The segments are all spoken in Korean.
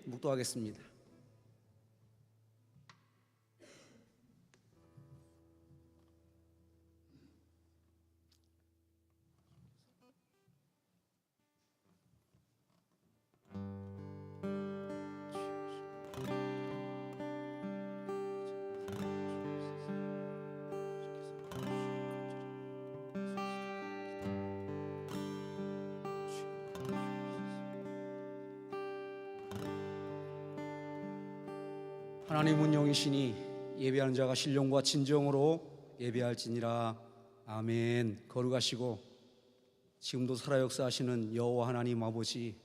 묵도하겠습니다. 하나님은 영이시니 예배하는 자가 신령과 진정으로 예배할지니라. 아멘. 거룩하시고 지금도 살아 역사하시는 여호와 하나님 아버지,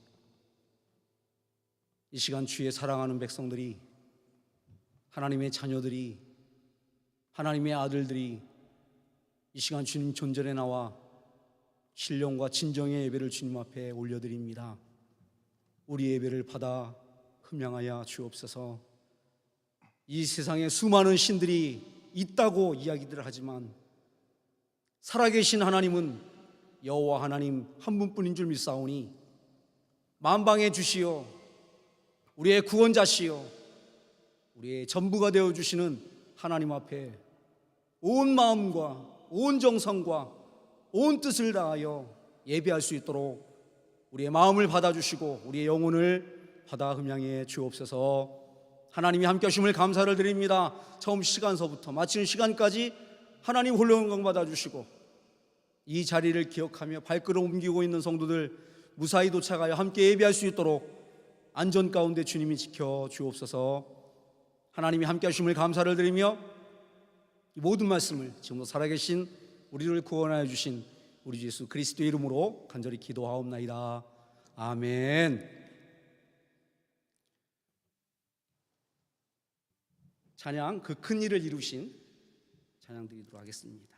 이 시간 주의 사랑하는 백성들이, 하나님의 자녀들이, 하나님의 아들들이 이 시간 주님 존전에 나와 신령과 진정의 예배를 주님 앞에 올려드립니다. 우리 예배를 받아 흠양하여 주옵소서. 이 세상에 수많은 신들이 있다고 이야기들을 하지만 살아계신 하나님은 여호와 하나님 한 분뿐인 줄 믿사오니 만방의 주시오, 우리의 구원자시오, 우리의 전부가 되어주시는 하나님 앞에 온 마음과 온 정성과 온 뜻을 다하여 예배할 수 있도록 우리의 마음을 받아주시고 우리의 영혼을 받아 흠양해 주옵소서. 하나님이 함께 하심을 감사를 드립니다. 처음 시간서부터 마치는 시간까지 하나님 홀로 영광 받아주시고 이 자리를 기억하며 발걸음 옮기고 있는 성도들 무사히 도착하여 함께 예배할 수 있도록 안전 가운데 주님이 지켜 주옵소서. 하나님이 함께 하심을 감사를 드리며 이 모든 말씀을 지금도 살아계신 우리를 구원하여 주신 우리 주 예수 그리스도의 이름으로 간절히 기도하옵나이다. 아멘. 찬양, 그 큰 일을 이루신 찬양 드리도록 하겠습니다.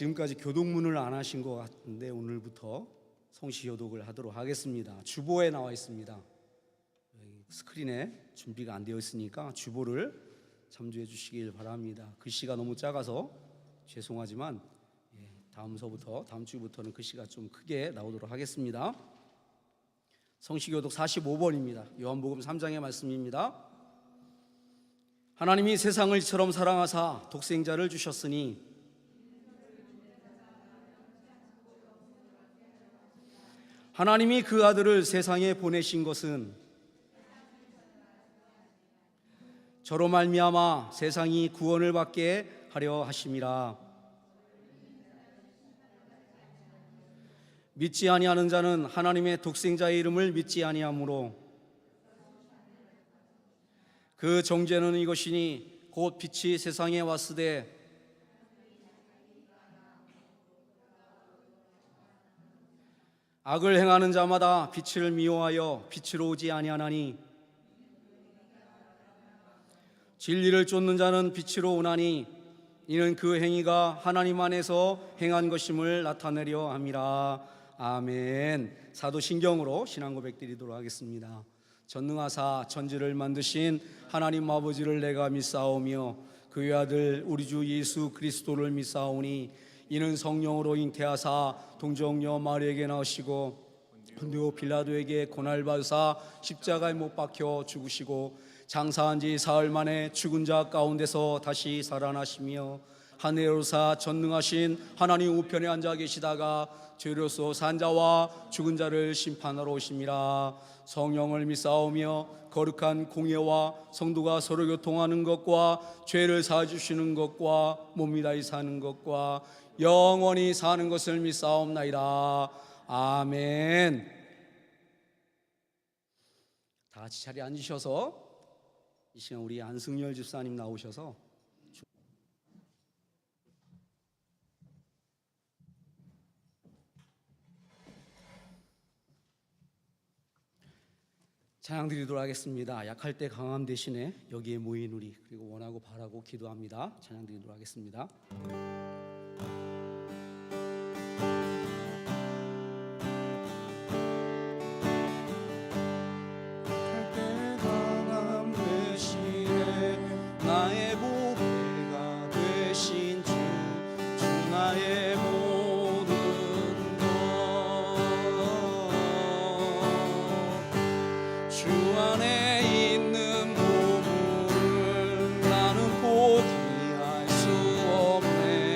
지금까지 교독문을 안 하신 것 같은데 오늘부터 성시교독을 하도록 하겠습니다. 주보에 나와 있습니다. 스크린에 준비가 안 되어 있으니까 주보를 참조해 주시길 바랍니다. 글씨가 너무 작아서 죄송하지만 다음 주부터는 글씨가 좀 크게 나오도록 하겠습니다. 성시교독 45번입니다. 요한복음 3장의 말씀입니다. 하나님이 세상을 이처럼 사랑하사 독생자를 주셨으니 하나님이 그 아들을 세상에 보내신 것은 저로 말미암아 세상이 구원을 받게 하려 하심이라. 믿지 아니하는 자는 하나님의 독생자의 이름을 믿지 아니하므로 그 정죄는 이것이니 곧 빛이 세상에 왔으되 악을 행하는 자마다 빛을 미워하여 빛으로 오지 아니하나니 진리를 쫓는 자는 빛으로 오나니 이는 그 행위가 하나님 안에서 행한 것임을 나타내려 함이라. 아멘. 사도신경으로 신앙 고백 드리도록 하겠습니다. 전능하사 천지를 만드신 하나님 아버지를 내가 믿사오며 그의 아들 우리 주 예수 그리스도를 믿사오니 이는 성령으로 잉태하사 동정녀 마리에게 나으시고 본디오 빌라도에게 고난을 받으사 십자가에 못 박혀 죽으시고 장사한 지 사흘 만에 죽은 자 가운데서 다시 살아나시며 하늘에 오르사 전능하신 하나님 우편에 앉아 계시다가 죄로서 산 자와 죽은 자를 심판하러 오심이라. 성령을 믿사오며 거룩한 공예와 성도가 서로 교통하는 것과 죄를 사해주시는 것과 몸이 다히 사는 것과 영원히 사는 것을 믿사옵나이다. 아멘. 다 같이 자리에 앉으셔서 이 시간 우리 안승열 집사님 나오셔서 찬양 드리도록 하겠습니다. 약할 때 강함 대신에 여기에 모인 우리 그리고 원하고 바라고 기도합니다. 찬양 드리도록 하겠습니다. 나의 보배가 되신 주 나의 모든 것 주 안에 있는 보물을 나는 포기할 수 없네.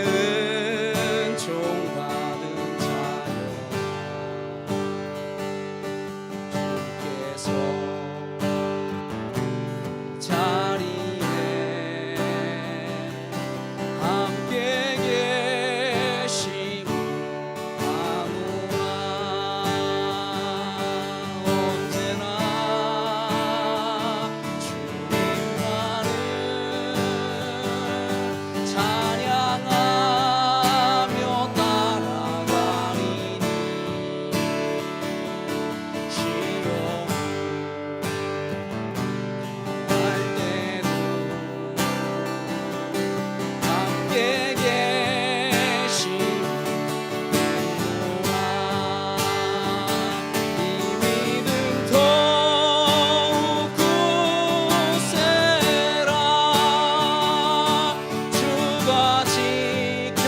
은총 받은 자녀 주께서 자리에 함께 계심을 아노라. 언제나 주님만을 찬양하며 따라가리니 시험 할 때도 함께 계시는구나. 이 믿음 더욱 굳세라. 주가 지켜주신다.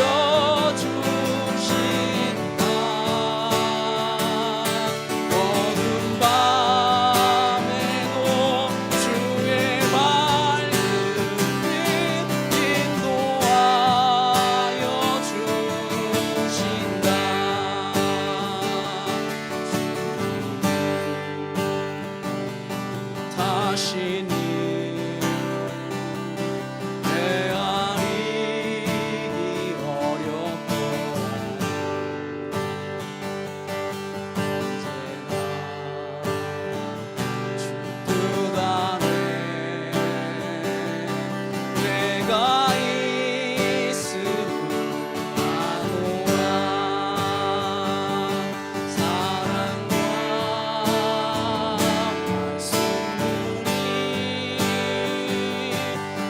어두운 밤에도 주의 밝은 빛 인도하여 주신다. 다시는 헤아리기 어렵도다. 언제나 주 뜻 안에 내가 있음을 아노라. 사랑과 말씀들이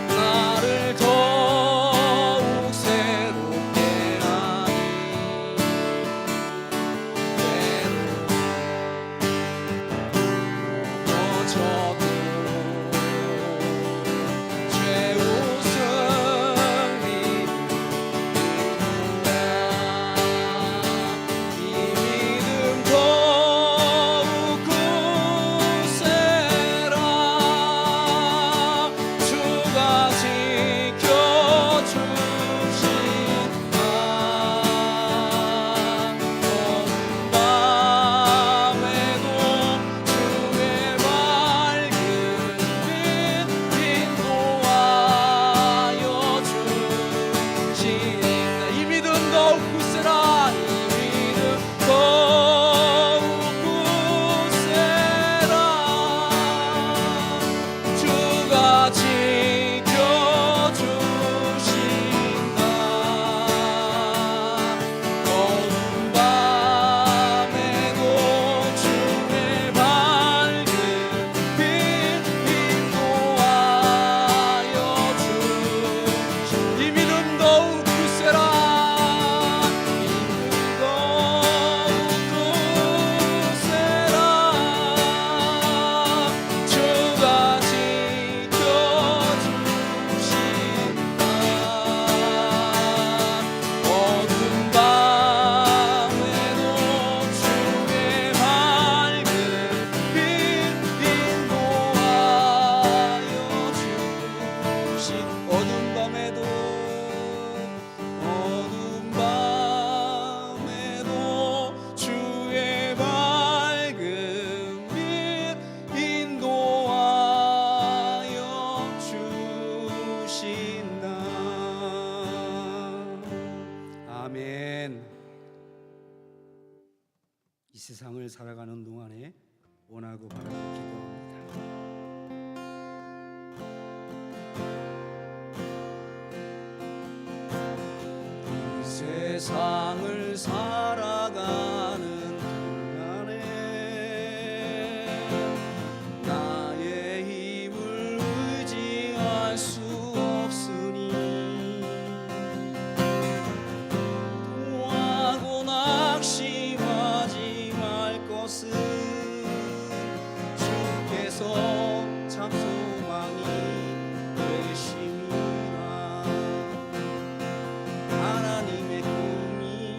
나를 더욱 새롭게 하니 때로 넘어져도 죄 웃음 믿음이구나. 이 믿음 더욱 굳세라. 주가 지켜주신다. 어두운 밤에도 주의 밝은 빛 인도하여 주신다. 이 믿음 더욱 굳세라. 이 믿음 더욱 굳세라. 주가 지켜주신다. 어두운 밤에도 주의 밝은 빛 인도하여 주신. 이 믿음 더욱 굳세라. 이 믿음 더욱 굳세라. 주가 지켜주신다. 어두운 밤에도 주의 밝은 빛 인도하여 주신. 어두운 밤에도 주의 밝은 빛 인도하여 주신다. 아멘. 이 세상을 살아가는 동안에 원하고 바라고 기도합니다. 이 세상을 살아가는 동안에 나의 힘을 의지할 수 없으니 도하고 낙심하지 말 것은 주께서 참 소망이 되심이라. 하나님의 꿈이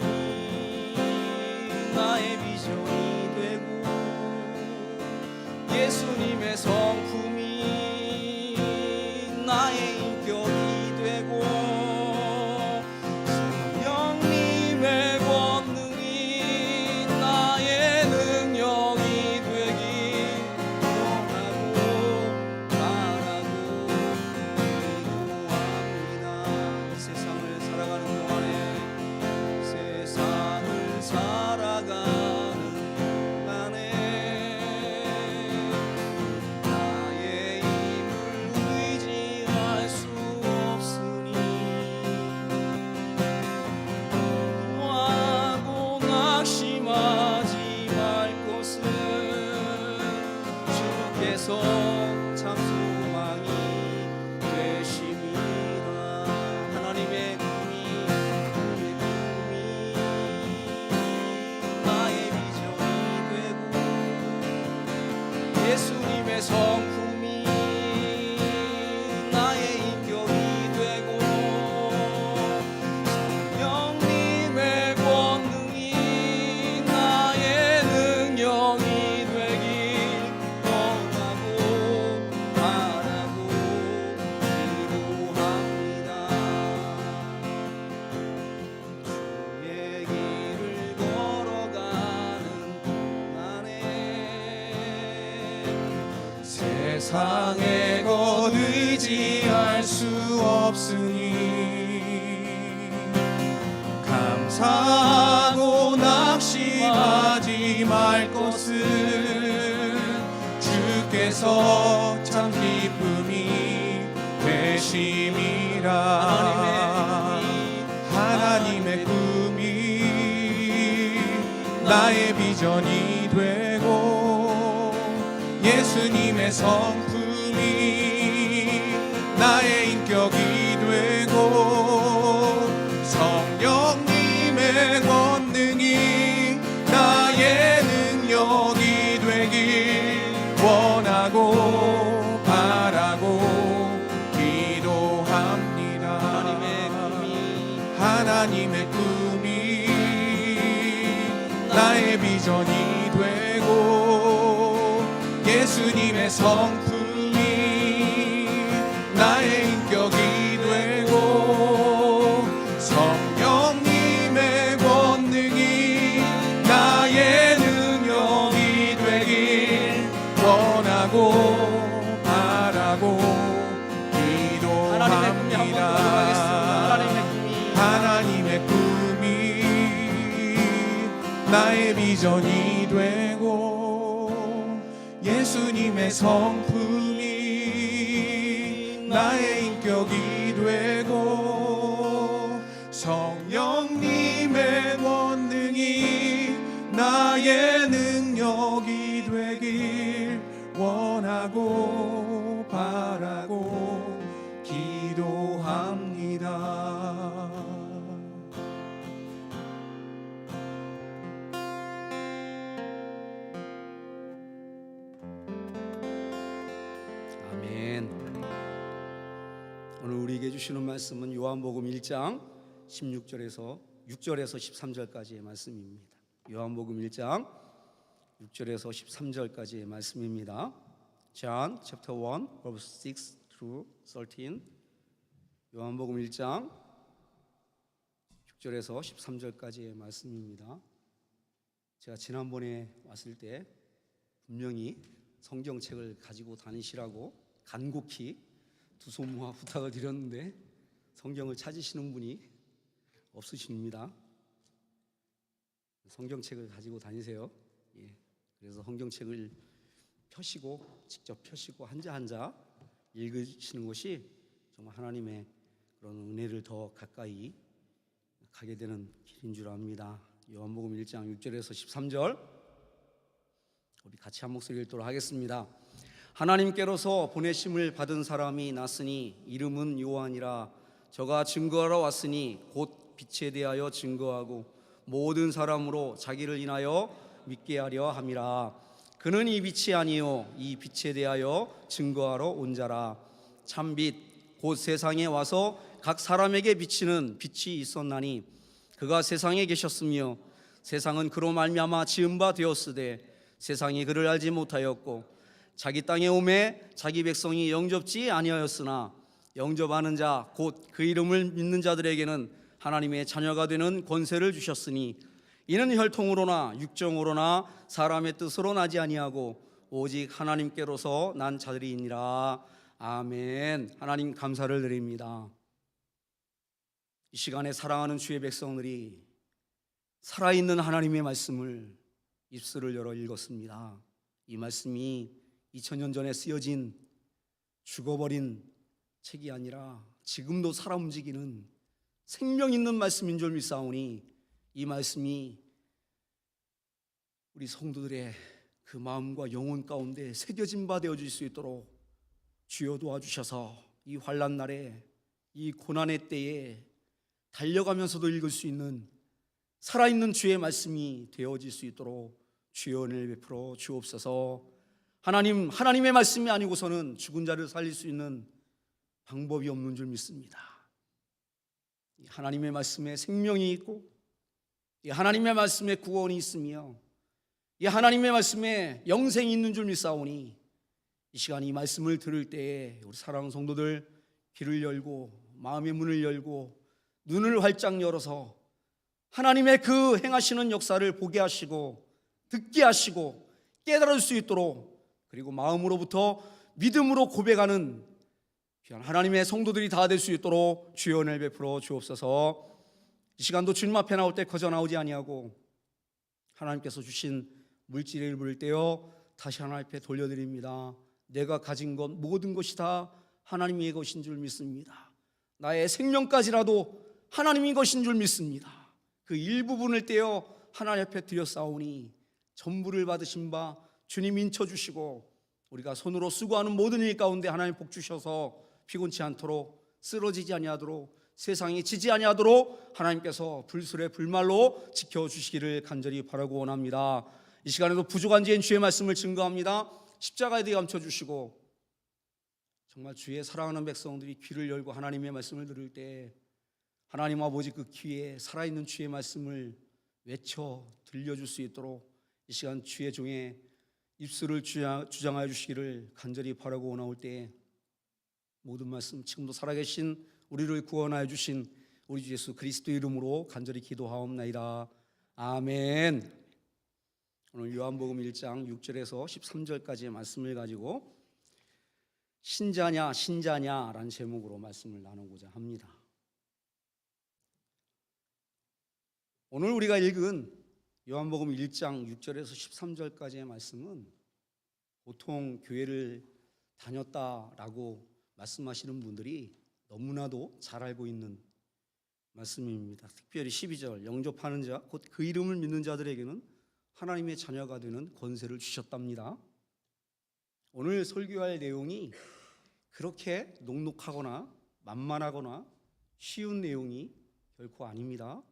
세상에 곧 의지할 수 없으니 감사하고 낙심하지 말 것은 주께서 참 기쁨이 되심이라. 하나님의 꿈이 나의 비전이 되고 예수님의 성품이 나의 인격이 되고 성령님의 권능이 나의 능력이 되길 원하고 바라고 기도합니다. 하나님의 꿈이 나의 비전이 되고 예수님의 성품이 나의 인격이 되고 성령님의 권능이 나의 능력이 되길 원하고 바라고 기도합니다. 하나님의 꿈이 나의 비전이 되고 예수님의 성품이 나의 인격이 되고 성령님의 권능이 나의 능력이 되길 원하고 바라고 기도합니다. 아멘. 오늘 우리에게 주시는 말씀은 요한복음 1장 16절에서 6절에서 13절까지의 말씀입니다. 요한복음 1장 6절에서 13절까지의 말씀입니다. John chapter 1 verse 6 through 13. 요한복음 1장 6절에서 13절까지의 말씀입니다. 제가 지난번에 왔을 때 분명히 성경책을 가지고 다니시라고 간곡히 두 손 모아 부탁을 드렸는데 성경을 찾으시는 분이 없으십니다. 성경책을 가지고 다니세요. 그래서 성경책을 펴시고 직접 펴시고 한자 한자 읽으시는 것이 정말 하나님의 그런 은혜를 더 가까이 가게 되는 길인 줄 압니다. 요한복음 1장 6절에서 13절 우리 같이 한 목소리 읽도록 하겠습니다. 하나님께로서 보내심을 받은 사람이 났으니 이름은 요한이라. 저가 증거하러 왔으니 곧 빛에 대하여 증거하고 모든 사람으로 자기를 인하여 믿게 하려 함이라. 그는 이 빛이 아니요 이 빛에 대하여 증거하러 온 자라. 참빛 곧 세상에 와서 각 사람에게 비치는 빛이 있었나니 그가 세상에 계셨으며 세상은 그로 말미암아 지은 바 되었으되 세상이 그를 알지 못하였고 자기 땅에 오매 자기 백성이 영접지 아니하였으나 영접하는 자 곧 그 이름을 믿는 자들에게는 하나님의 자녀가 되는 권세를 주셨으니 이는 혈통으로나 육정으로나 사람의 뜻으로 나지 아니하고 오직 하나님께로서 난 자들이니라. 아멘. 하나님 감사를 드립니다. 이 시간에 사랑하는 주의 백성들이 살아있는 하나님의 말씀을 입술을 열어 읽었습니다. 이 말씀이 2000년 전에 쓰여진 죽어버린 책이 아니라 지금도 살아 움직이는 생명 있는 말씀인 줄 믿사오니 이 말씀이 우리 성도들의 그 마음과 영혼 가운데 새겨진 바 되어질 수 있도록 주여 도와주셔서 이 환난 날에 이 고난의 때에 달려가면서도 읽을 수 있는 살아있는 주의 말씀이 되어질 수 있도록 주여 은혜를 베풀어 주옵소서. 하나님의 말씀이 아니고서는 죽은 자를 살릴 수 있는 방법이 없는 줄 믿습니다. 하나님의 말씀에 생명이 있고 하나님의 말씀에 구원이 있으며 이 하나님의 말씀에 영생이 있는 줄 믿사오니 이 시간 이 말씀을 들을 때에 우리 사랑하는 성도들 귀를 열고 마음의 문을 열고 눈을 활짝 열어서 하나님의 그 행하시는 역사를 보게 하시고 듣게 하시고 깨달을 수 있도록, 그리고 마음으로부터 믿음으로 고백하는 귀한 하나님의 성도들이 다 될 수 있도록 주여 은혜를 베풀어 주옵소서. 이 시간도 주님 앞에 나올 때 거저 나오지 아니하고 하나님께서 주신 물질의 일부를 떼어 다시 하나님 앞에 돌려드립니다. 내가 가진 것 모든 것이 다 하나님의 것인 줄 믿습니다. 나의 생명까지라도 하나님의 것인 줄 믿습니다. 그 일부분을 떼어 하나님 앞에 드렸사오니 전부를 받으신 바 주님 인쳐주시고 우리가 손으로 수고하는 모든 일 가운데 하나님 복 주셔서 피곤치 않도록 쓰러지지 아니하도록 세상이 지지 아니하도록 하나님께서 불술의 불말로 지켜주시기를 간절히 바라고 원합니다. 이 시간에도 부족한 지엔 주의 말씀을 증거합니다. 십자가에 대해 감춰주시고 정말 주의 사랑하는 백성들이 귀를 열고 하나님의 말씀을 들을 때 하나님 아버지 그 귀에 살아있는 주의 말씀을 외쳐 들려줄 수 있도록 이 시간 주의 종의 입술을 주장하여 주시기를 간절히 바라고 원하올 때 모든 말씀 지금도 살아계신 우리를 구원하여 주신 우리 주 예수 그리스도 이름으로 간절히 기도하옵나이다. 아멘. 오늘 요한복음 1장 6절에서 13절까지의 말씀을 가지고 신자냐 신자냐라는 제목으로 말씀을 나누고자 합니다. 오늘 우리가 읽은 요한복음 1장 6절에서 13절까지의 말씀은 보통 교회를 다녔다라고 말씀하시는 분들이 너무나도 잘 알고 있는 말씀입니다. 특별히 12절 영접하는 자 곧 그 이름을 믿는 자들에게는 하나님의 자녀가 되는 권세를 주셨답니다. 오늘 설교할 내용이 그렇게 녹록하거나 만만하거나 쉬운 내용이 결코 아닙니다.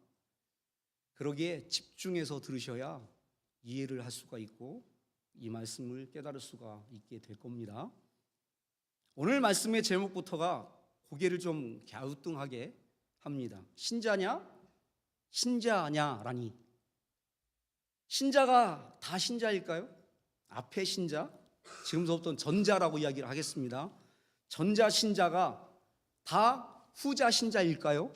그러기에 집중해서 들으셔야 이해를 할 수가 있고 이 말씀을 깨달을 수가 있게 될 겁니다. 오늘 말씀의 제목부터가 고개를 좀 갸우뚱하게 합니다. 신자냐? 신자냐라니. 신자가 다 신자일까요? 앞에 신자, 지금부터 전자라고 이야기를 하겠습니다. 전자 신자가 다 후자 신자일까요?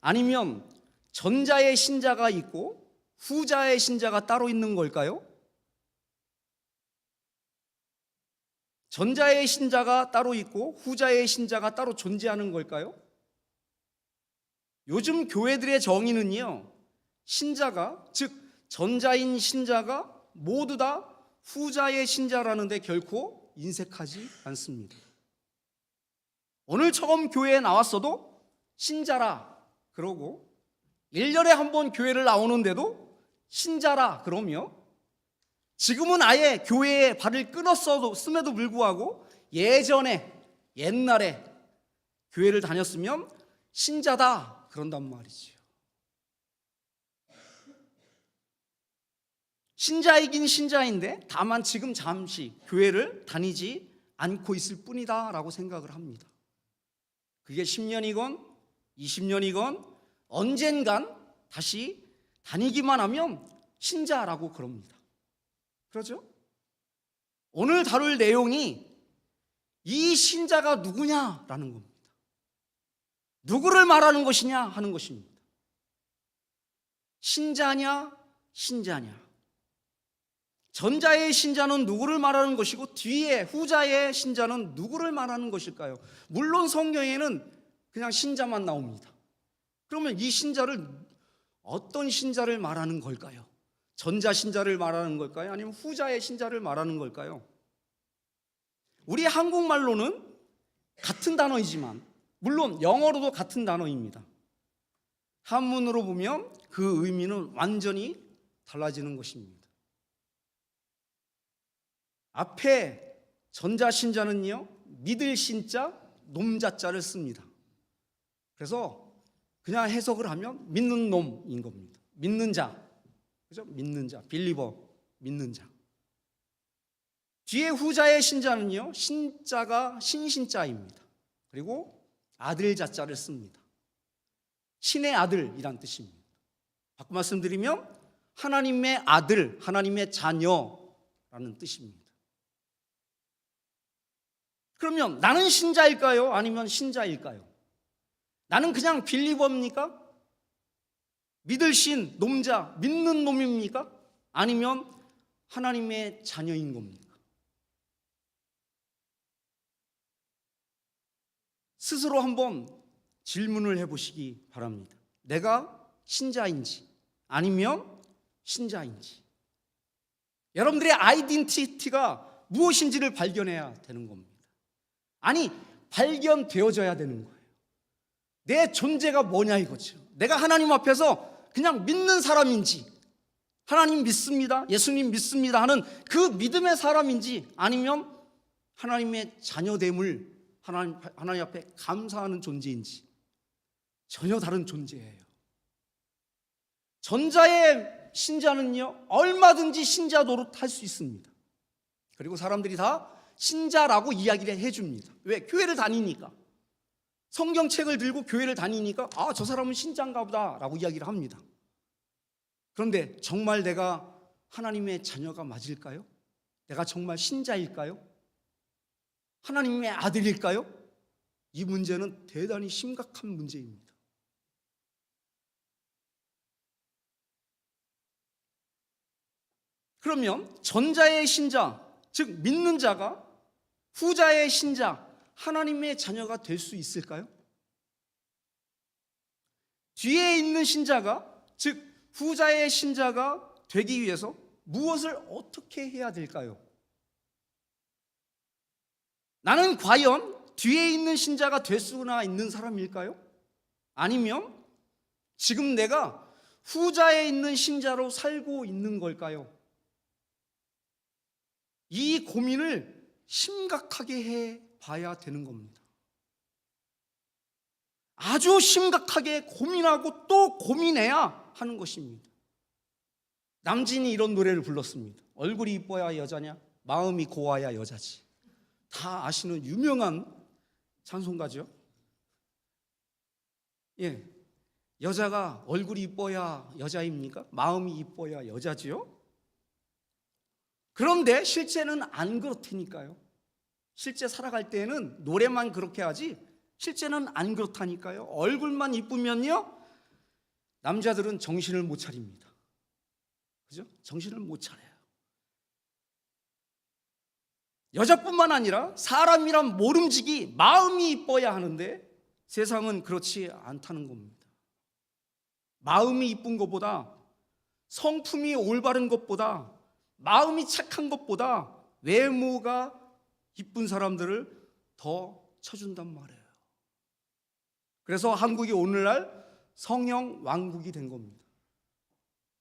아니면 전자의 신자가 있고 후자의 신자가 따로 있는 걸까요? 전자의 신자가 따로 있고 후자의 신자가 따로 존재하는 걸까요? 요즘 교회들의 정의는요, 신자가, 즉 전자인 신자가 모두 다 후자의 신자라는데 결코 인색하지 않습니다. 오늘 처음 교회에 나왔어도 신자라 그러고 1년에 한 번 교회를 나오는데도 신자라 그러며 지금은 아예 교회에 발을 끊었음에도 불구하고 옛날에 교회를 다녔으면 신자다 그런단 말이지요. 신자이긴 신자인데 다만 지금 잠시 교회를 다니지 않고 있을 뿐이다 라고 생각을 합니다. 그게 10년이건 20년이건 언젠간 다시 다니기만 하면 신자라고 그럽니다. 그렇죠? 오늘 다룰 내용이 이 신자가 누구냐라는 겁니다. 누구를 말하는 것이냐 하는 것입니다. 신자냐 신자냐. 전자의 신자는 누구를 말하는 것이고 뒤에 후자의 신자는 누구를 말하는 것일까요? 물론 성경에는 그냥 신자만 나옵니다. 그러면 이 신자를 어떤 신자를 말하는 걸까요? 전자 신자를 말하는 걸까요? 아니면 후자의 신자를 말하는 걸까요? 우리 한국말로는 같은 단어이지만 물론 영어로도 같은 단어입니다. 한문으로 보면 그 의미는 완전히 달라지는 것입니다. 앞에 전자 신자는요, 믿을 신자, 놈자자를 씁니다. 그래서 그냥 해석을 하면 믿는 놈인 겁니다. 믿는 자. 그죠? 믿는 자, 빌리버, 믿는 자. 뒤에 후자의 신자는요, 신자가 신신자입니다. 그리고 아들 자자를 씁니다. 신의 아들이란 뜻입니다. 바꿔 말씀드리면 하나님의 아들, 하나님의 자녀라는 뜻입니다. 그러면 나는 신자일까요? 아니면 신자일까요? 나는 그냥 빌리버입니까? 믿을 신, 놈자, 믿는 놈입니까? 아니면 하나님의 자녀인 겁니까? 스스로 한번 질문을 해보시기 바랍니다. 내가 신자인지 아니면 신자인지. 여러분들의 아이덴티티가 무엇인지를 발견해야 되는 겁니다. 아니, 발견되어져야 되는 거예요. 내 존재가 뭐냐 이거죠. 내가 하나님 앞에서 그냥 믿는 사람인지, 하나님 믿습니다, 예수님 믿습니다 하는 그 믿음의 사람인지, 아니면 하나님의 자녀됨을 하나님 앞에 감사하는 존재인지 전혀 다른 존재예요. 전자의 신자는요, 얼마든지 신자 노릇할 수 있습니다. 그리고 사람들이 다 신자라고 이야기를 해줍니다. 왜? 교회를 다니니까. 성경책을 들고 교회를 다니니까 아, 저 사람은 신자인가 보다 라고 이야기를 합니다. 그런데 정말 내가 하나님의 자녀가 맞을까요? 내가 정말 신자일까요? 하나님의 아들일까요? 이 문제는 대단히 심각한 문제입니다. 그러면 전자의 신자, 즉 믿는 자가 후자의 신자, 하나님의 자녀가 될 수 있을까요? 뒤에 있는 신자가, 즉 후자의 신자가 되기 위해서 무엇을 어떻게 해야 될까요? 나는 과연 뒤에 있는 신자가 될 수나 있는 사람일까요? 아니면 지금 내가 후자에 있는 신자로 살고 있는 걸까요? 이 고민을 심각하게 해 봐야 되는 겁니다. 아주 심각하게 고민하고 또 고민해야 하는 것입니다. 남진이 이런 노래를 불렀습니다. 얼굴이 이뻐야 여자냐? 마음이 고와야 여자지. 다 아시는 유명한 찬송가죠. 예, 여자가 얼굴이 이뻐야 여자입니까? 마음이 이뻐야 여자지요? 그런데 실제는 안 그렇다니까요. 실제 살아갈 때는 노래만 그렇게 하지 실제는 안 그렇다니까요. 얼굴만 이쁘면요, 남자들은 정신을 못 차립니다. 그죠? 정신을 못 차려요. 여자뿐만 아니라 사람이란 모름지기 마음이 이뻐야 하는데 세상은 그렇지 않다는 겁니다. 마음이 이쁜 것보다, 성품이 올바른 것보다, 마음이 착한 것보다 외모가 이쁜 사람들을 더 쳐준단 말이에요. 그래서 한국이 오늘날 성형 왕국이 된 겁니다.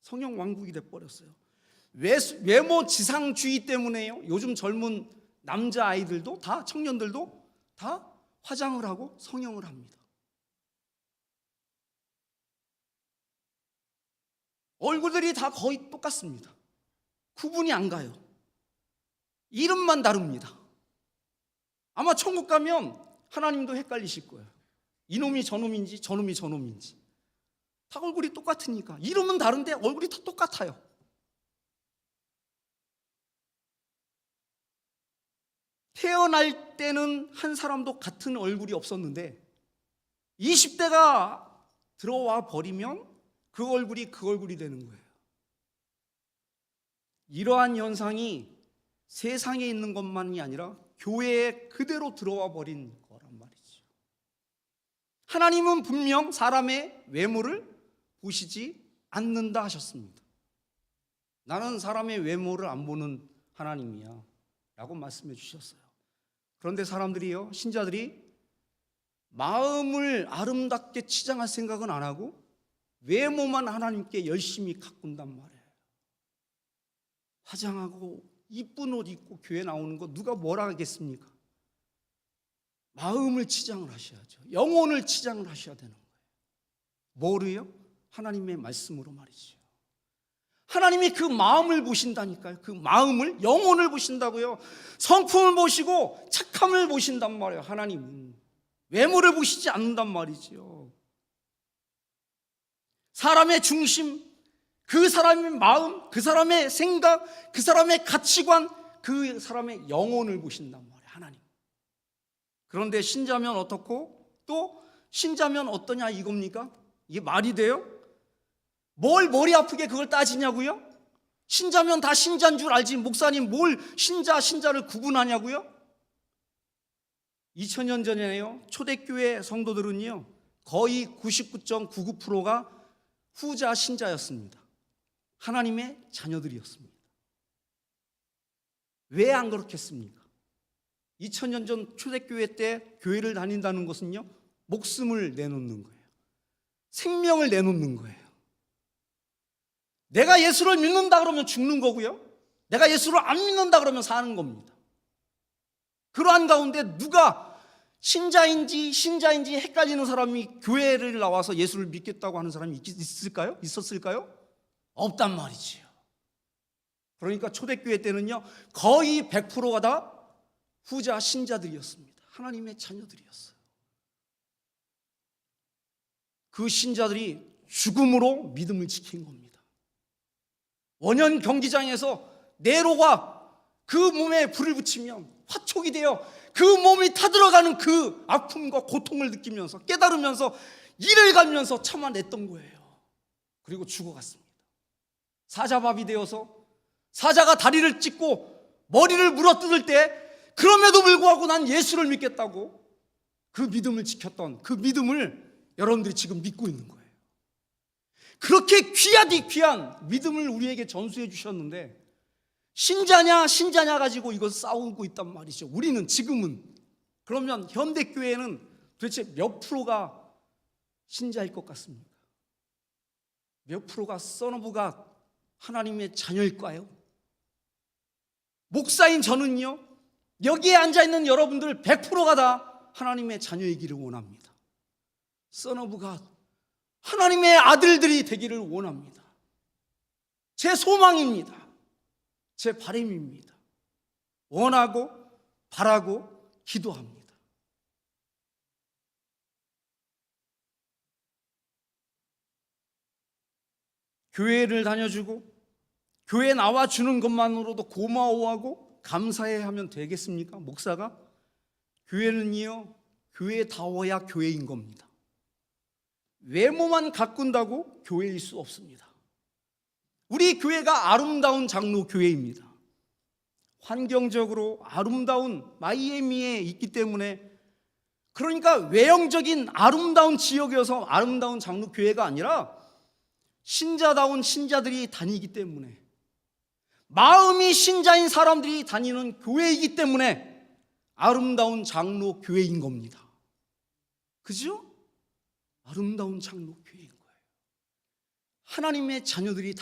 성형 왕국이 돼버렸어요. 외모 지상주의 때문에요. 요즘 젊은 남자아이들도 다, 청년들도 다 화장을 하고 성형을 합니다. 얼굴들이 다 거의 똑같습니다. 구분이 안 가요. 이름만 다릅니다. 아마 천국 가면 하나님도 헷갈리실 거예요. 이놈이 저놈인지 저놈이 저놈인지. 다 얼굴이 똑같으니까. 이름은 다른데 얼굴이 다 똑같아요. 태어날 때는 한 사람도 같은 얼굴이 없었는데 20대가 들어와 버리면 그 얼굴이 되는 거예요. 이러한 현상이 세상에 있는 것만이 아니라 교회에 그대로 들어와 버린 거란 말이죠. 하나님은 분명 사람의 외모를 보시지 않는다 하셨습니다. 나는 사람의 외모를 안 보는 하나님이야 라고 말씀해 주셨어요. 그런데 사람들이요, 신자들이 마음을 아름답게 치장할 생각은 안 하고 외모만 하나님께 열심히 가꾼단 말이에요. 화장하고 이쁜 옷 입고 교회 나오는 거 누가 뭐라 하겠습니까? 마음을 치장을 하셔야죠. 영혼을 치장을 하셔야 되는 거예요. 뭐를요? 하나님의 말씀으로 말이죠. 하나님이 그 마음을 보신다니까요. 그 마음을, 영혼을 보신다고요. 성품을 보시고 착함을 보신단 말이에요. 하나님은 외모를 보시지 않는단 말이죠. 사람의 중심, 그 사람의 마음, 그 사람의 생각, 그 사람의 가치관, 그 사람의 영혼을 보신단 말이에요. 하나님. 그런데 신자면 어떻고 또 신자면 어떠냐 이겁니까? 이게 말이 돼요? 뭘 머리 아프게 그걸 따지냐고요? 신자면 다 신자인 줄 알지 목사님 뭘 신자를 구분하냐고요? 2000년 전에요, 초대교회 성도들은요 거의 99.99%가 후자 신자였습니다. 하나님의 자녀들이었습니다. 왜 안 그렇겠습니까? 2000년 전 초대교회 때 교회를 다닌다는 것은요 목숨을 내놓는 거예요. 생명을 내놓는 거예요. 내가 예수를 믿는다 그러면 죽는 거고요, 내가 예수를 안 믿는다 그러면 사는 겁니다. 그러한 가운데 누가 신자인지 신자인지 헷갈리는 사람이 교회를 나와서 예수를 믿겠다고 하는 사람이 있을까요? 있었을까요? 없단 말이지요. 그러니까 초대교회 때는요 거의 100%가 다 후자 신자들이었습니다. 하나님의 자녀들이었어요. 그 신자들이 죽음으로 믿음을 지킨 겁니다. 원년 경기장에서 네로가 그 몸에 불을 붙이면 화촉이 되어 그 몸이 타들어가는 그 아픔과 고통을 느끼면서 깨달으면서 이를 갈면서 참아냈던 거예요. 그리고 죽어갔습니다. 사자밥이 되어서 사자가 다리를 찢고 머리를 물어뜯을 때 그럼에도 불구하고 난 예수를 믿겠다고 그 믿음을 지켰던 그 믿음을 여러분들이 지금 믿고 있는 거예요. 그렇게 귀하디 귀한 믿음을 우리에게 전수해 주셨는데 신자냐 신자냐 가지고 이거 싸우고 있단 말이죠. 우리는 지금은. 그러면 현대교회는 도대체 몇 프로가 신자일 것 같습니까? 몇 프로가 선오브가 하나님의 자녀일까요? 목사인 저는요 여기에 앉아있는 여러분들 100%가 다 하나님의 자녀이기를 원합니다. 선오브가 하나님의 아들들이 되기를 원합니다. 제 소망입니다. 제 바람입니다. 원하고 바라고 기도합니다. 교회를 다녀주고 교회 나와주는 것만으로도 고마워하고 감사해 하면 되겠습니까? 목사가? 교회는요 교회다워야 교회인 겁니다. 외모만 가꾼다고 교회일 수 없습니다. 우리 교회가 아름다운 장로 교회입니다. 환경적으로 아름다운 마이애미에 있기 때문에, 그러니까 외형적인 아름다운 지역이어서 아름다운 장로 교회가 아니라 신자다운 신자들이 다니기 때문에, 마음이 신자인 사람들이 다니는 교회이기 때문에 아름다운 장로 교회인 겁니다. 그죠? 아름다운 장로 교회인 거예요. 하나님의 자녀들이